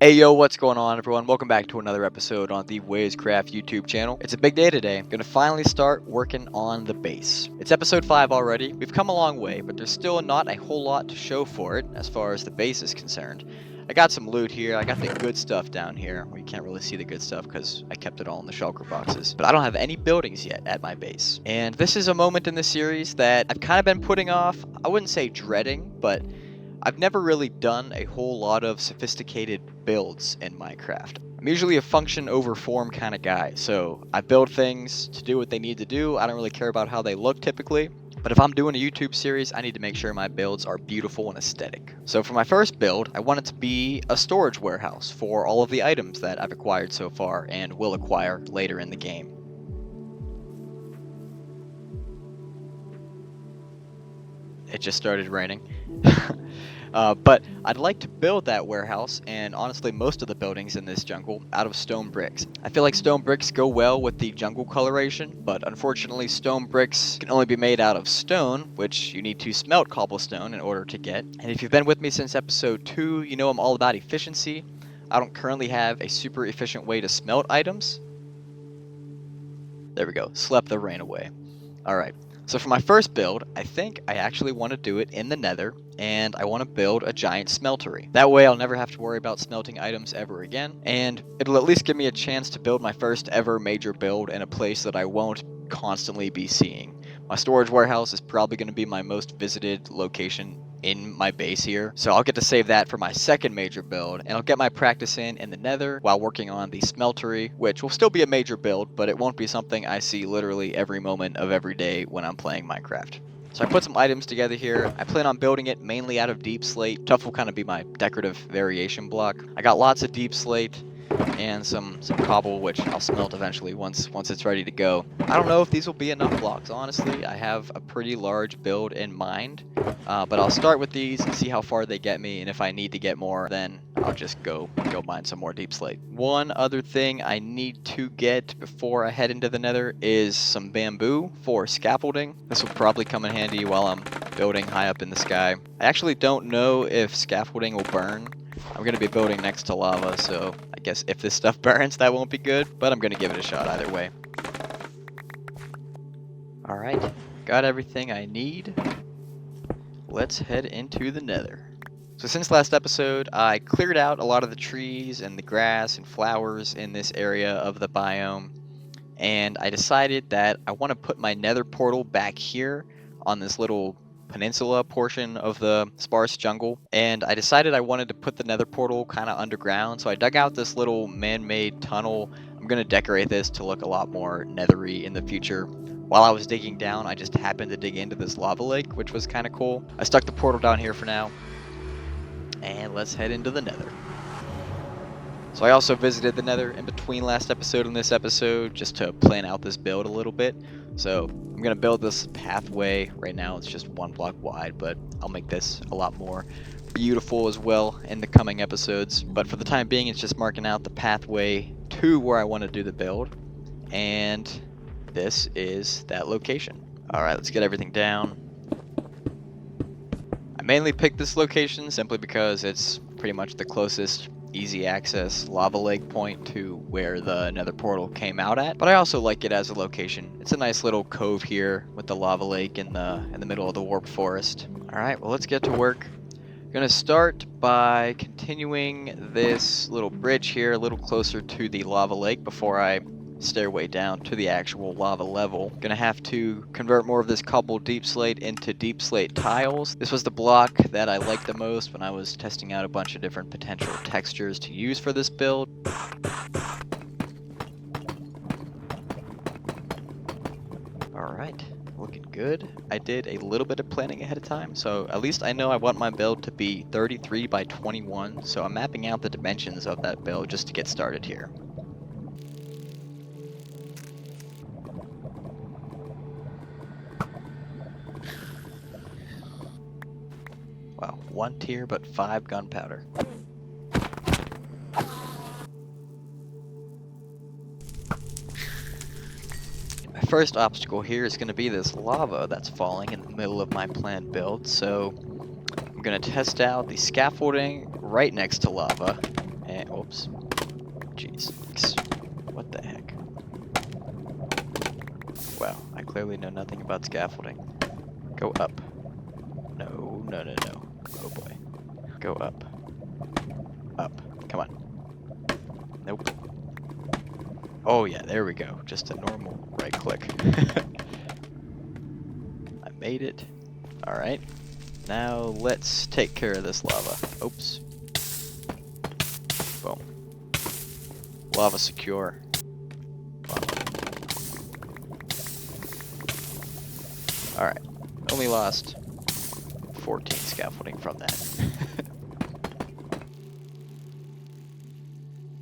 Hey yo, what's going on everyone? Welcome back to another episode on the Craft YouTube channel. It's a big day today. I'm gonna finally start working on the base. It's episode 5 already. We've come a long way, but there's still not a whole lot to show for it as far as the base is concerned. I got some loot here. I got the good stuff down here. Well, you can't really see the good stuff because I kept it all in the shulker boxes. But I don't have any buildings yet at my base. And this is a moment in the series that I've kind of been putting off. I wouldn't say dreading, but I've never really done a whole lot of sophisticated builds in Minecraft. I'm usually a function over form kind of guy, so I build things to do what they need to do. I don't really care about how they look typically. But if I'm doing a YouTube series, I need to make sure my builds are beautiful and aesthetic. So for my first build, I want it to be a storage warehouse for all of the items that I've acquired so far and will acquire later in the game. It just started raining. But I'd like to build that warehouse, and honestly most of the buildings in this jungle, out of stone bricks. I feel like stone bricks go well with the jungle coloration, but unfortunately stone bricks can only be made out of stone, which you need to smelt cobblestone in order to get. And if you've been with me since episode 2, you know I'm all about efficiency. I don't currently have a super efficient way to smelt items. There we go, slept the rain away. Alright. So for my first build, I think I actually want to do it in the Nether, and I want to build a giant smeltery. That way I'll never have to worry about smelting items ever again, and it'll at least give me a chance to build my first ever major build in a place that I won't constantly be seeing. My storage warehouse is probably going to be my most visited location in my base here, so I'll get to save that for my second major build, and I'll get my practice in the Nether while working on the Smeltery, which will still be a major build, but it won't be something I see literally every moment of every day when I'm playing Minecraft. So I put some items together here. I plan on building it mainly out of deep slate. Tuff will kind of be my decorative variation block. I got lots of deep slate and some cobble, which I'll smelt eventually once it's ready to go. I don't know if these will be enough blocks, honestly. I have a pretty large build in mind, but I'll start with these and see how far they get me, and if I need to get more, then I'll just go mine some more deep slate. One other thing I need to get before I head into the Nether is some bamboo for scaffolding. This will probably come in handy while I'm building high up in the sky. I actually don't know if scaffolding will burn. I'm going to be building next to lava, so I guess if this stuff burns, that won't be good, but I'm going to give it a shot either way. Alright, got everything I need. Let's head into the Nether. So since last episode, I cleared out a lot of the trees and the grass and flowers in this area of the biome, and I decided that I want to put my Nether portal back here on this little peninsula portion of the sparse jungle, and I decided I wanted to put the Nether portal kind of underground, so I dug out this little man-made tunnel. I'm going to decorate this to look a lot more nethery in the future. While I was digging down, I just happened to dig into this lava lake, which was kind of cool. I stuck the portal down here for now, and let's head into the Nether. So I also visited the Nether in between last episode and this episode just to plan out this build a little bit. So I'm going to build this pathway. Right now it's just 1 block wide, but I'll make this a lot more beautiful as well in the coming episodes. But for the time being, it's just marking out the pathway to where I want to do the build. And this is that location. Alright, let's get everything down. I mainly picked this location simply because it's pretty much the closest easy access lava lake point to where the Nether portal came out at, but I also like it as a location. It's a nice little cove here with the lava lake in the middle of the warped forest. Alright, well let's get to work. I'm gonna start by continuing this little bridge here a little closer to the lava lake before I stairway down to the actual lava level. Gonna have to convert more of this cobble deep slate into deep slate tiles. This was the block that I liked the most when I was testing out a bunch of different potential textures to use for this build. Alright, looking good. I did a little bit of planning ahead of time, so at least I know I want my build to be 33 by 21, so I'm mapping out the dimensions of that build just to get started here. Wow, 1 tier but 5 gunpowder. My first obstacle here is going to be this lava that's falling in the middle of my planned build, so I'm going to test out the scaffolding right next to lava. And, oh, Oops. Jeez. What the heck? Wow, I clearly know nothing about scaffolding. Go up. No. Oh boy. Go up. Up. Come on. Nope. Oh yeah, there we go. Just a normal right click. I made it. Alright. Now let's take care of this lava. Oops. Boom. Lava secure. Alright. Only lost 14 scaffolding from that.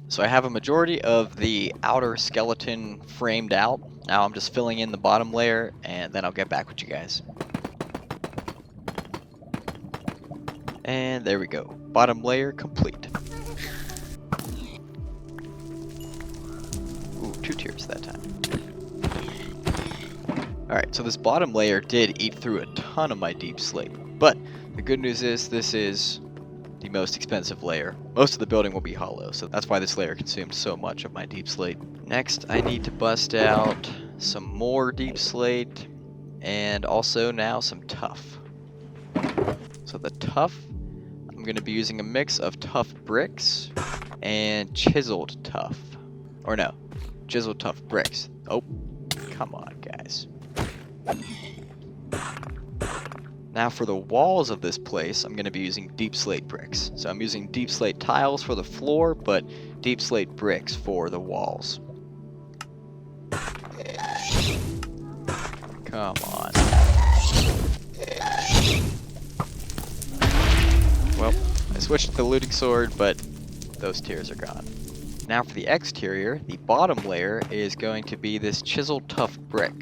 So I have a majority of the outer skeleton framed out. Now I'm just filling in the bottom layer, and then I'll get back with you guys. And there we go. Bottom layer complete. Ooh, 2 tiers that time. Alright, so this bottom layer did eat through a ton of my deep slate. But the good news is this is the most expensive layer. Most of the building will be hollow, so that's why this layer consumed so much of my deep slate. Next, I need to bust out some more deep slate, and also now some tuff. So the tuff, I'm going to be using a mix of tough bricks and chiseled tuff. Or no, chiseled tough bricks. Oh, come on, guys. Now for the walls of this place, I'm going to be using deep slate bricks. So I'm using deep slate tiles for the floor, but deep slate bricks for the walls. Come on. Well, I switched to the looting sword, but those tiers are gone. Now for the exterior, the bottom layer is going to be this chiseled tough brick.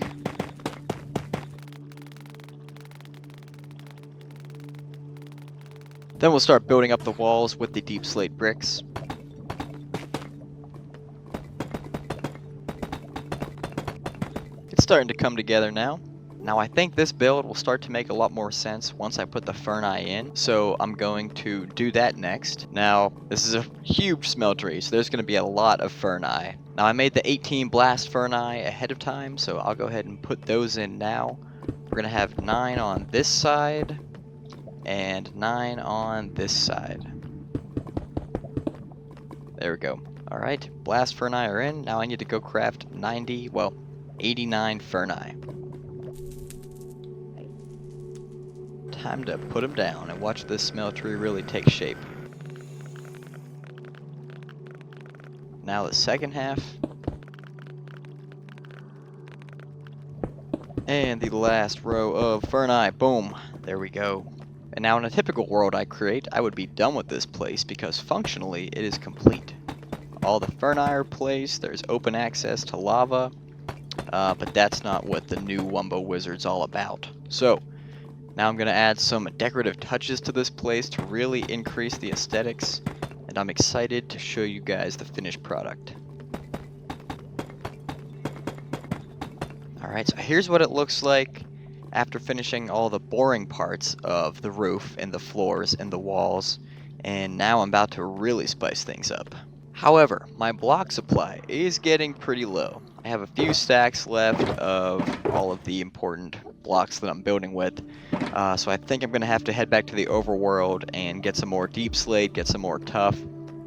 Then we'll start building up the walls with the deep slate bricks. It's starting to come together now. Now I think this build will start to make a lot more sense once I put the Ferni in, so I'm going to do that next. Now, this is a huge smeltery, so there's going to be a lot of Ferni. Now I made the 18 blast Ferni ahead of time, so I'll go ahead and put those in now. We're going to have 9 on this side, and 9 on this side. There we go. Alright, blast Ferni are in. Now I need to go craft 89 Ferni. Time to put them down and watch this smeltery really take shape. Now the second half. And the last row of Ferni. Boom. There we go. And now in a typical world I create, I would be done with this place because functionally it is complete. All the Ferni are placed, there's open access to lava, but that's not what the new Wumbo Wizard's all about. So, now I'm going to add some decorative touches to this place to really increase the aesthetics, and I'm excited to show you guys the finished product. Alright, so here's what it looks like after finishing all the boring parts of the roof and the floors and the walls, and now I'm about to really spice things up. However, my block supply is getting pretty low. I have a few stacks left of all of the important blocks that I'm building with, so I think I'm going to have to head back to the overworld and get some more deep slate, get some more tuff,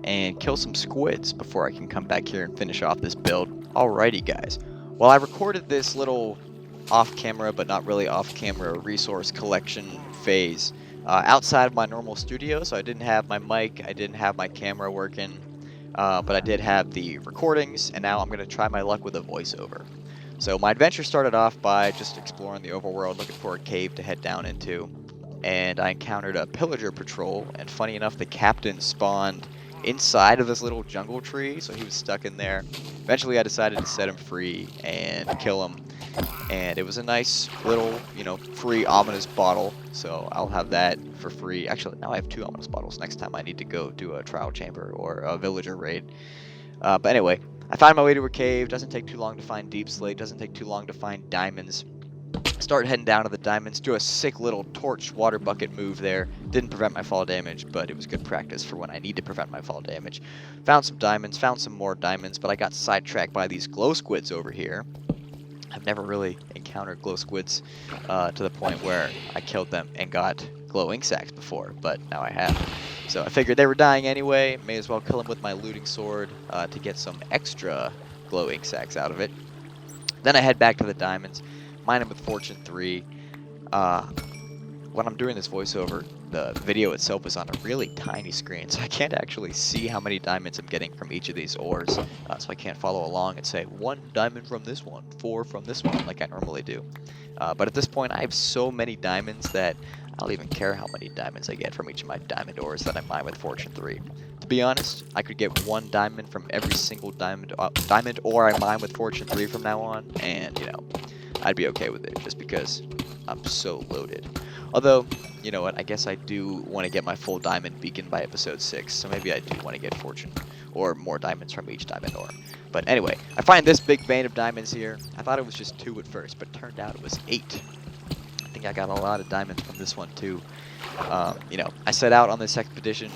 and kill some squids before I can come back here and finish off this build. Alrighty guys, well I recorded this little off-camera but not really off-camera resource collection phase outside of my normal studio, so I didn't have my mic, I didn't have my camera working, but I did have the recordings, and now I'm going to try my luck with a voiceover. So my adventure started off by just exploring the overworld, looking for a cave to head down into, and I encountered a pillager patrol, and funny enough the captain spawned inside of this little jungle tree, so he was stuck in there. Eventually I decided to set him free and kill him, and it was a nice little, free ominous bottle, so I'll have that for free. Actually, now I have 2 ominous bottles next time I need to go do a trial chamber or a villager raid. But anyway, I found my way to a cave. Doesn't take too long to find deep slate, doesn't take too long to find diamonds. Start heading down to the diamonds, do a sick little torch water bucket move there. Didn't prevent my fall damage, but it was good practice for when I need to prevent my fall damage. Found some diamonds, found some more diamonds, but I got sidetracked by these glow squids over here. I've never really encountered glow squids to the point where I killed them and got glow ink sacs before, but now I have. So I figured they were dying anyway, may as well kill them with my looting sword to get some extra glow ink sacs out of it. Then I head back to the diamonds, mine them with Fortune 3. When I'm doing this voiceover, the video itself is on a really tiny screen, so I can't actually see how many diamonds I'm getting from each of these ores. So I can't follow along and say 1 diamond from this one, 4 from this one, like I normally do. But at this point, I have so many diamonds that I don't even care how many diamonds I get from each of my diamond ores that I mine with Fortune 3. To be honest, I could get 1 diamond from every single diamond ore I mine with Fortune 3 from now on, and, you know, I'd be okay with it, just because I'm so loaded. Although, you know what, I guess I do want to get my full diamond beacon by episode 6, so maybe I do want to get Fortune, or more diamonds from each diamond ore. But anyway, I find this big vein of diamonds here. I thought it was just 2 at first, but it turned out it was 8. I think I got a lot of diamonds from this one too. You know, I set out on this expedition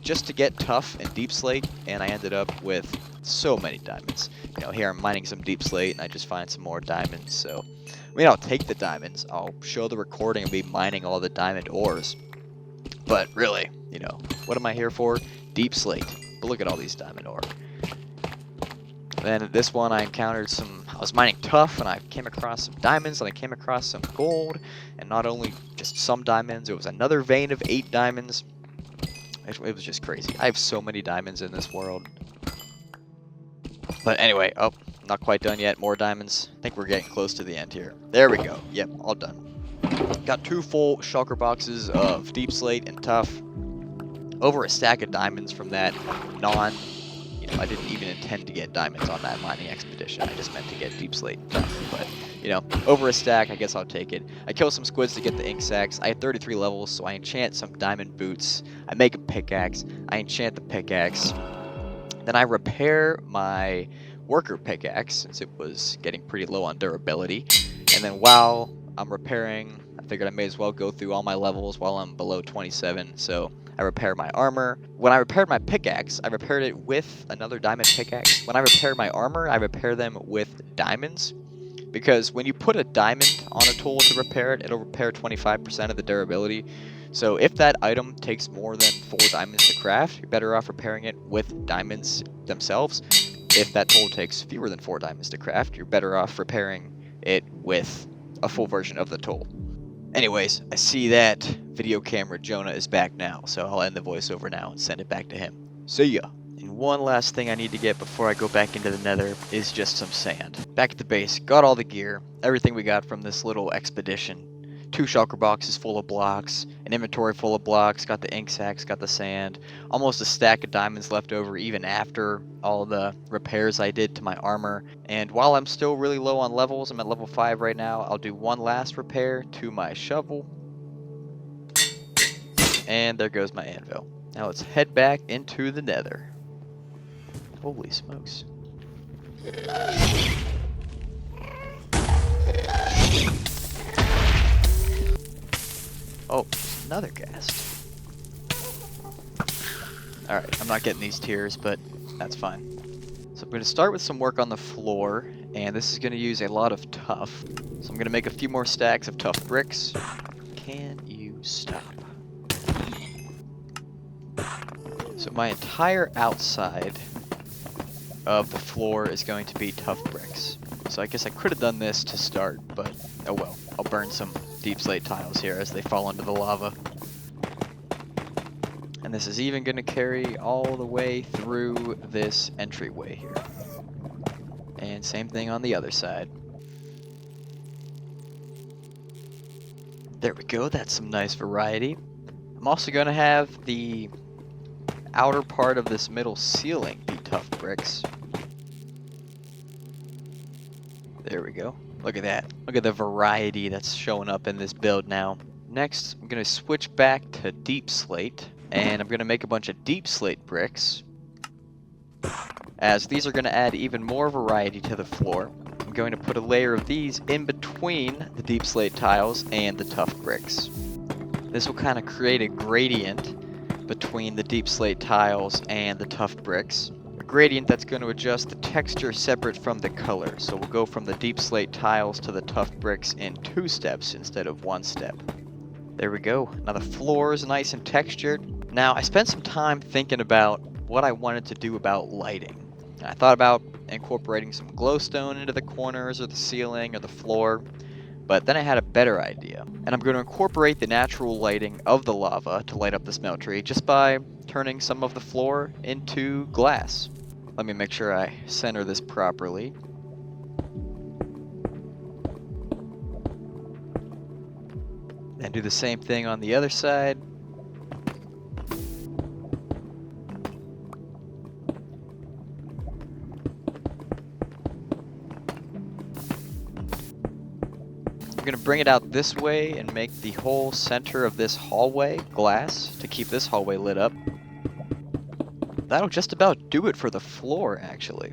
just to get tough and deep slate, and I ended up with so many diamonds. You know, here I'm mining some deep slate, and I just find some more diamonds, so... I mean, I'll take the diamonds. I'll show the recording of me mining all the diamond ores. But really, you know, what am I here for? Deep slate. But look at all these diamond ore. Then at this one I encountered I was mining tough, and I came across some diamonds, and I came across some gold. And not only just some diamonds, it was another vein of 8 diamonds. It was just crazy. I have so many diamonds in this world. But anyway, oh, not quite done yet. More diamonds. I think we're getting close to the end here. There we go. Yep, all done. Got 2 full shulker boxes of deep slate and tough. Over a stack of diamonds from that you know, I didn't even intend to get diamonds on that mining expedition. I just meant to get deep slate and tough. But, you know, over a stack, I guess I'll take it. I kill some squids to get the ink sacs. I had 33 levels, so I enchant some diamond boots. I make a pickaxe. I enchant the pickaxe. Then I repair my worker pickaxe, since it was getting pretty low on durability. And then while I'm repairing, I figured I may as well go through all my levels while I'm below 27. So I repair my armor. When I repaired my pickaxe, I repaired it with another diamond pickaxe. When I repair my armor, I repair them with diamonds. Because when you put a diamond on a tool to repair it, it'll repair 25% of the durability. So if that item takes more than 4 diamonds to craft, you're better off repairing it with diamonds themselves. If that tool takes fewer than 4 diamonds to craft, you're better off repairing it with a full version of the tool. Anyways, I see that video camera Jonah is back now, so I'll end the voiceover now and send it back to him. See ya! And one last thing I need to get before I go back into the nether is just some sand. Back at the base, got all the gear, everything we got from this little expedition. 2 shulker boxes full of blocks, an inventory full of blocks, got the ink sacs, got the sand, almost a stack of diamonds left over even after all the repairs I did to my armor. And while I'm still really low on levels, I'm at level 5 right now, I'll do one last repair to my shovel. And there goes my anvil. Now let's head back into the nether. Holy smokes. Oh, another ghast. Alright, I'm not getting these tiers, but that's fine. So I'm going to start with some work on the floor, and this is going to use a lot of tough. So I'm going to make a few more stacks of tough bricks. Can you stop? So my entire outside of the floor is going to be tough bricks. So I guess I could have done this to start, but oh well. I'll burn some deep slate tiles here as they fall into the lava. And this is even going to carry all the way through this entryway here. And same thing on the other side. There we go, that's some nice variety. I'm also going to have the outer part of this middle ceiling be tough bricks. There we go. Look at that. Look at the variety that's showing up in this build now. Next, I'm going to switch back to deep slate, and I'm going to make a bunch of deep slate bricks, as these are going to add even more variety to the floor. I'm going to put a layer of these in between the deep slate tiles and the tough bricks. This will kind of create a gradient between the deep slate tiles and the tough bricks. A gradient that's going to adjust the texture separate from the color. So we'll go from the deep slate tiles to the tough bricks in 2 steps instead of 1 step. There we go. Now the floor is nice and textured. Now I spent some time thinking about what I wanted to do about lighting. I thought about incorporating some glowstone into the corners or the ceiling or the floor, but then I had a better idea. And I'm going to incorporate the natural lighting of the lava to light up the smeltery just by turning some of the floor into glass. Let me make sure I center this properly. And do the same thing on the other side. I'm going to bring it out this way and make the whole center of this hallway glass to keep this hallway lit up. That'll just about do it for the floor, actually.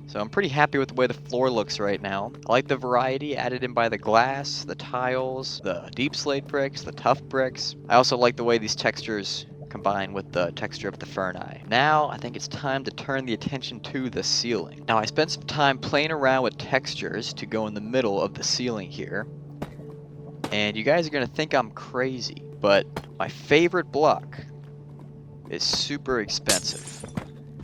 So I'm pretty happy with the way the floor looks right now. I like the variety added in by the glass, the tiles, the deep slate bricks, the tough bricks. I also like the way these textures combine with the texture of the ferni. Now I think it's time to turn the attention to the ceiling. Now I spent some time playing around with textures to go in the middle of the ceiling here. And you guys are going to think I'm crazy, but my favorite block is super expensive.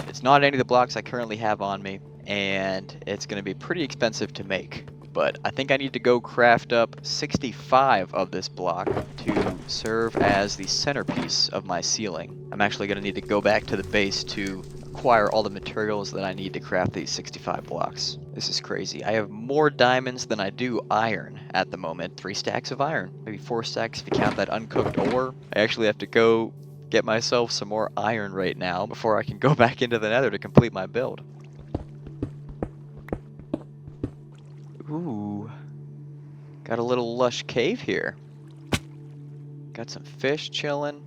It's not any of the blocks I currently have on me, and it's going to be pretty expensive to make. But I think I need to go craft up 65 of this block to serve as the centerpiece of my ceiling. I'm actually going to need to go back to the base to acquire all the materials that I need to craft these 65 blocks. This is crazy. I have more diamonds than I do iron at the moment. 3 stacks of iron, maybe 4 stacks if you count that uncooked ore. I actually have to go get myself some more iron right now before I can go back into the nether to complete my build. Ooh, got a little lush cave here. Got some fish chilling.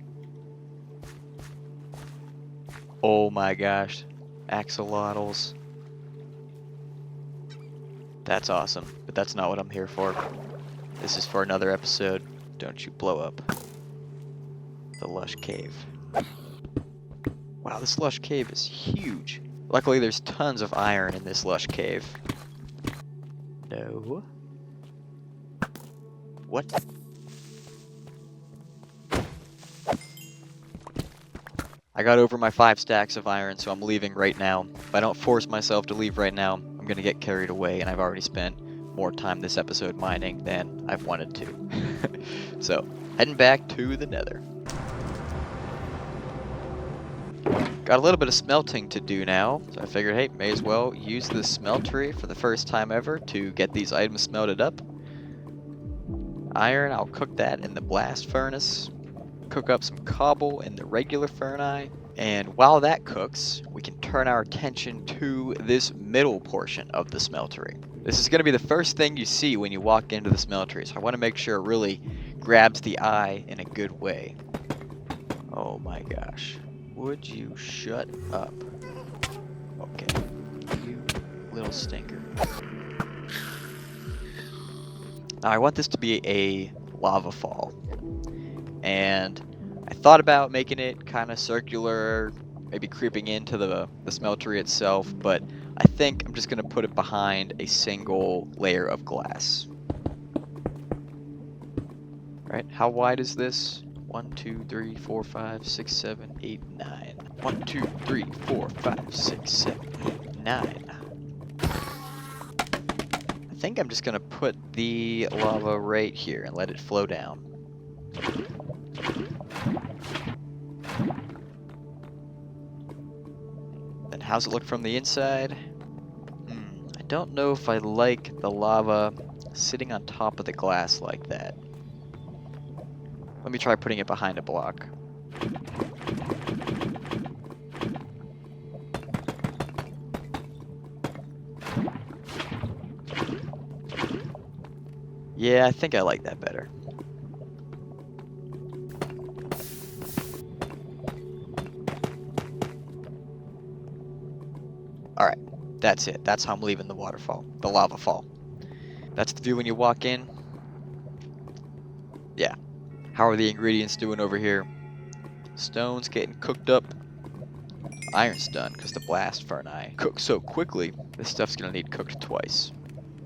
Oh my gosh, axolotls. That's awesome, but that's not what I'm here for. This is for another episode. Don't you blow up the lush cave. Wow, this lush cave is huge. Luckily there's tons of iron in this lush cave. No. What? I got over my 5 stacks of iron, so I'm leaving right now. If I don't force myself to leave right now, I'm gonna get carried away, and I've already spent more time this episode mining than I've wanted to. So, heading back to the nether. Got a little bit of smelting to do now, so I figured, hey, may as well use the smeltery for the first time ever to get these items smelted up. Iron, I'll cook that in the blast furnace. Cook up some cobble in the regular ferni. And while that cooks, we can turn our attention to this middle portion of the smeltery. This is going to be the first thing you see when you walk into the smeltery, so I want to make sure it really grabs the eye in a good way. Oh my gosh. Would you shut up? Okay, you little stinker. Now I want this to be a lava fall. And I thought about making it kind of circular, maybe creeping into the smeltery itself, but I think I'm just going to put it behind a single layer of glass. Right, how wide is this? 1, 2, 3, 4, 5, 6, 7, 8, 9. 1, 2, 3, 4, 5, 6, 7, 8, 9. I think I'm just going to put the lava right here and let it flow down. Then how's it look from the inside? I don't know if I like the lava sitting on top of the glass like that. Let me try putting it behind a block. Yeah, I think I like that better. Alright, That's it. That's how I'm leaving the waterfall. The lava fall. That's the view when you walk in. Yeah. How are the ingredients doing over here? Stone's getting cooked up. Iron's done because the blast furnace cooked so quickly. This stuff's gonna need cooked twice.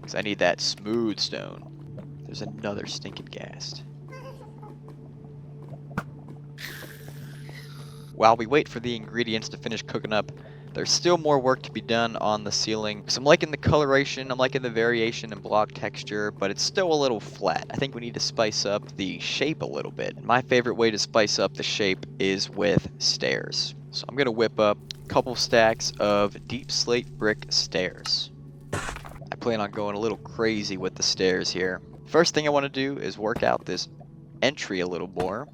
Because I need that smooth stone. There's another stinking ghast. While we wait for the ingredients to finish cooking up, there's still more work to be done on the ceiling. So I'm liking the coloration, I'm liking the variation in block texture, but it's still a little flat. I think we need to spice up the shape a little bit. My favorite way to spice up the shape is with stairs. So I'm going to whip up a couple stacks of deep slate brick stairs. I plan on going a little crazy with the stairs here. First thing I want to do is work out this entry a little more.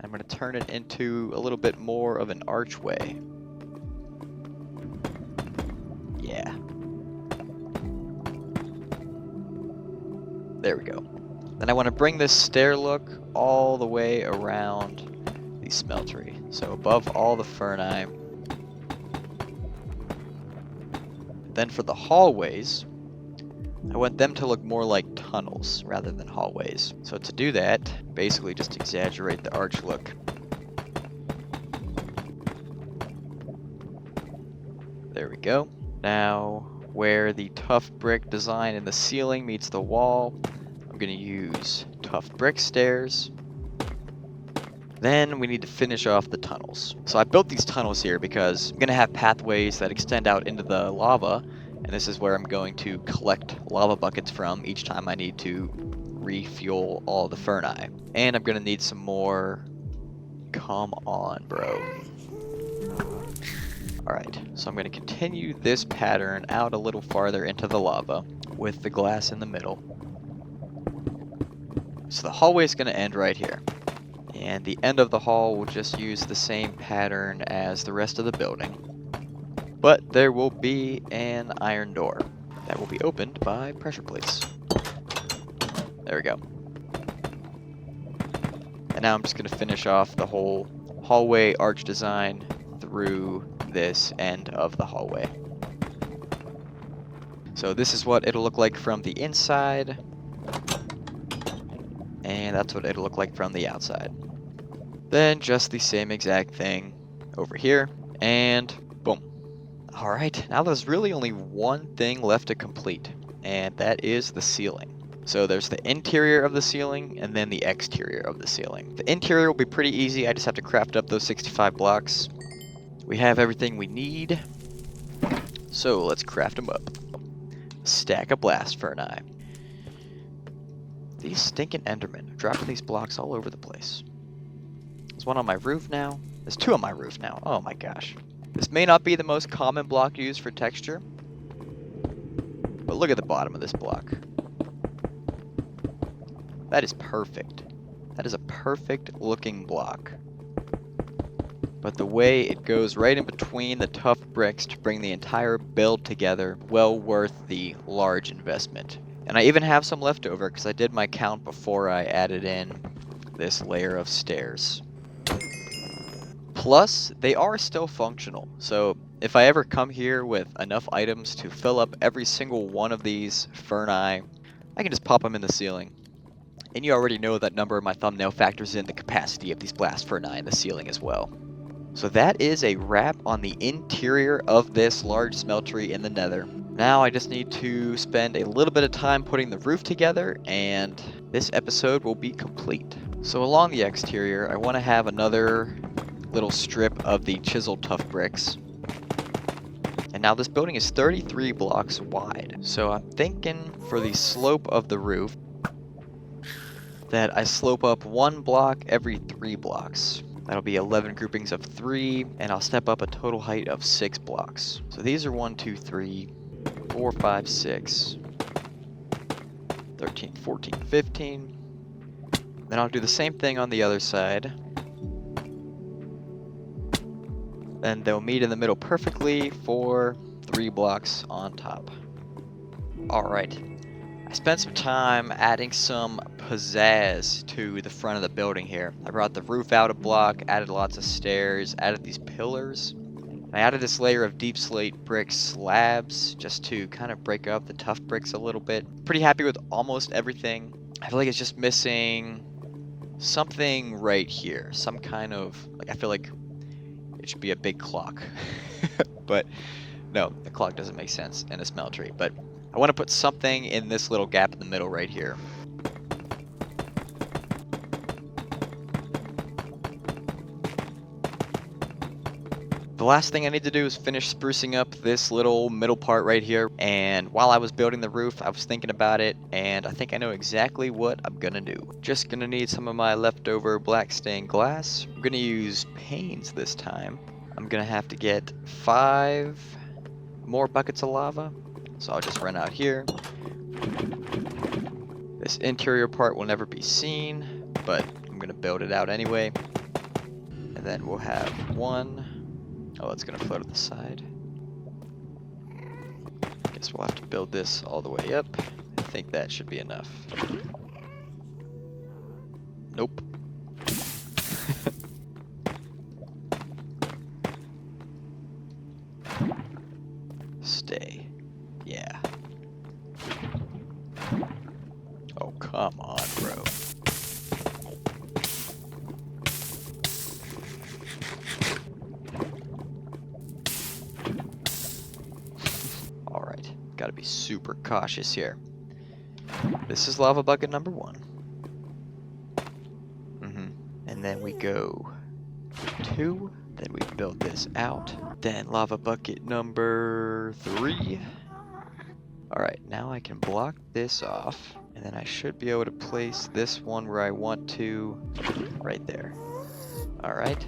I'm going to turn it into a little bit more of an archway. Yeah. There we go. Then I want to bring this stair look all the way around the smeltery. So above all the furnace. Then for the hallways, I want them to look more like tunnels rather than hallways. So to do that, basically just exaggerate the arch look. There we go. Now, where the tough brick design in the ceiling meets the wall, I'm going to use tough brick stairs. Then we need to finish off the tunnels. So I built these tunnels here because I'm going to have pathways that extend out into the lava, and this is where I'm going to collect lava buckets from each time I need to refuel all the furnace. And I'm going to need some more... Come on, bro. Alright, so I'm going to continue this pattern out a little farther into the lava with the glass in the middle. So the hallway is going to end right here. And the end of the hall will just use the same pattern as the rest of the building. But there will be an iron door that will be opened by pressure plates. There we go. And now I'm just going to finish off the whole hallway arch design through this end of the hallway. So this is what it'll look like from the inside. And that's what it'll look like from the outside. Then just the same exact thing over here, and boom. Alright, now there's really only one thing left to complete, and that is the ceiling. So there's the interior of the ceiling, and then the exterior of the ceiling. The interior will be pretty easy, I just have to craft up those 65 blocks. We have everything we need, so let's craft them up. Stack a blast furnace. These stinking endermen are dropping these blocks all over the place. There's one on my roof now. There's two on my roof now. Oh my gosh. This may not be the most common block used for texture, but look at the bottom of this block. That is perfect. That is a perfect looking block. But the way it goes right in between the tough bricks to bring the entire build together, well worth the large investment. And I even have some left over because I did my count before I added in this layer of stairs. Plus, they are still functional, so if I ever come here with enough items to fill up every single one of these furnace, I can just pop them in the ceiling. And you already know that number in my thumbnail factors in the capacity of these blast furnace in the ceiling as well. So that is a wrap on the interior of this large smeltery in the Nether. Now I just need to spend a little bit of time putting the roof together, and this episode will be complete. So along the exterior, I want to have another little strip of the chiseled tough bricks. And now this building is 33 blocks wide. So I'm thinking for the slope of the roof that I slope up 1 block every 3 blocks. That'll be 11 groupings of 3, and I'll step up a total height of 6 blocks. So these are 1, 2, 3, 4, 5, 6, 13, 14, 15. Then I'll do the same thing on the other side. Then they'll meet in the middle perfectly for 3 blocks on top. Alright, I spent some time adding some pizzazz to the front of the building here. I brought the roof out a block, added lots of stairs, added these pillars. And I added this layer of deep slate brick slabs just to kind of break up the tough bricks a little bit. Pretty happy with almost everything. I feel like it's just missing something right here. Some kind of, like, I feel like it should be a big clock. But no, the clock doesn't make sense in a smeltery. But I want to put something in this little gap in the middle right here. The last thing I need to do is finish sprucing up this little middle part right here. And while I was building the roof, I was thinking about it, and I think I know exactly what I'm gonna do. Just gonna need some of my leftover black stained glass. I'm gonna use panes this time. I'm gonna have to get 5 more buckets of lava. So I'll just run out here. This interior part will never be seen, but I'm gonna build it out anyway. And then we'll have 1. Oh, it's gonna float to the side. Guess we'll have to build this all the way up. I think that should be enough. Nope. Stay. Yeah. Oh, come on, bro. Alright, gotta be super cautious here. This is lava bucket number 1. And then we go 2. Then we build this out. Then lava bucket number 3. Alright, now I can block this off. And then I should be able to place this one where I want to, right there. Alright.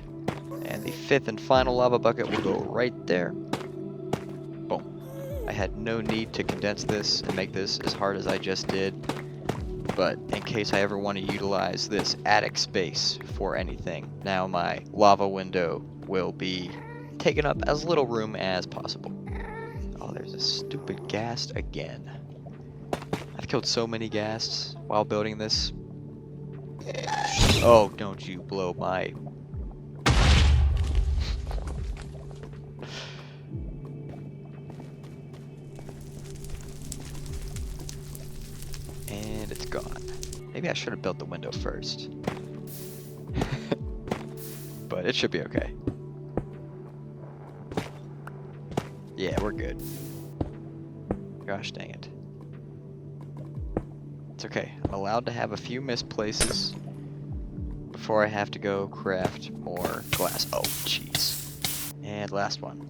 And the 5th and final lava bucket will go right there. Boom. I had no need to condense this and make this as hard as I just did. But in case I ever want to utilize this attic space for anything, now my lava window will be taking up as little room as possible. Oh, there's a stupid ghast again. I've killed so many ghasts while building this. Oh, don't you blow my... And it's gone. Maybe I should have built the window first. But it should be okay. Yeah, we're good. Gosh dang it. It's okay. I'm allowed to have a few misplaces before I have to go craft more glass. Oh, jeez. And last one.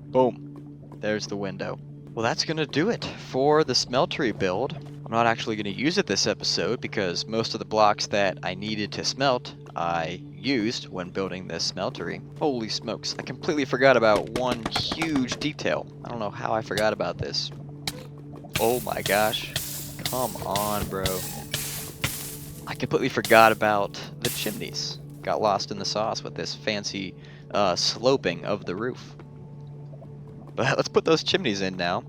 Boom. There's the window. Well, that's going to do it for the Smeltery build. I'm not actually going to use it this episode because most of the blocks that I needed to smelt I used when building this Smeltery. Holy smokes, I completely forgot about one huge detail. I don't know how I forgot about this. Oh my gosh. Come on, bro. I completely forgot about the chimneys. Got lost in the sauce with this fancy sloping of the roof. But let's put those chimneys in now.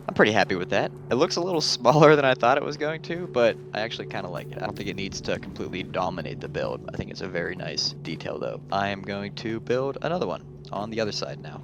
I'm pretty happy with that. It looks a little smaller than I thought it was going to, but I actually kind of like it. I don't think it needs to completely dominate the build. I think it's a very nice detail though. I am going to build another one on the other side now.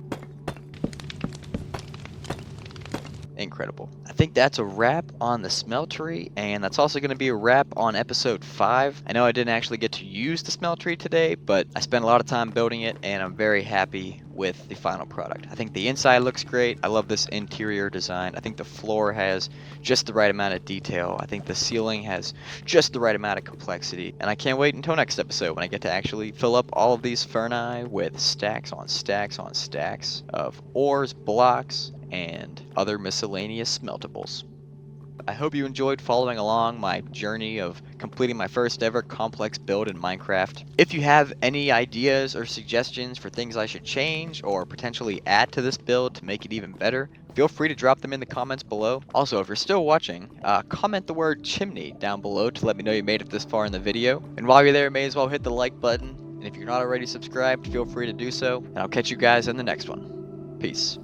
Incredible. I think that's a wrap on the Smeltery, and that's also going to be a wrap on episode 5. I know I didn't actually get to use the Smeltery today, but I spent a lot of time building it, and I'm very happy with the final product. I think the inside looks great. I love this interior design. I think the floor has just the right amount of detail. I think the ceiling has just the right amount of complexity, and I can't wait until next episode when I get to actually fill up all of these ferni with stacks on stacks on stacks of ores, blocks, and other miscellaneous smeltables. I hope you enjoyed following along my journey of completing my first ever complex build in Minecraft. If you have any ideas or suggestions for things I should change or potentially add to this build to make it even better, feel free to drop them in the comments below. Also, if you're still watching, comment the word chimney down below to let me know you made it this far in the video. And while you're there, you may as well hit the like button. And if you're not already subscribed, feel free to do so. And I'll catch you guys in the next one. Peace.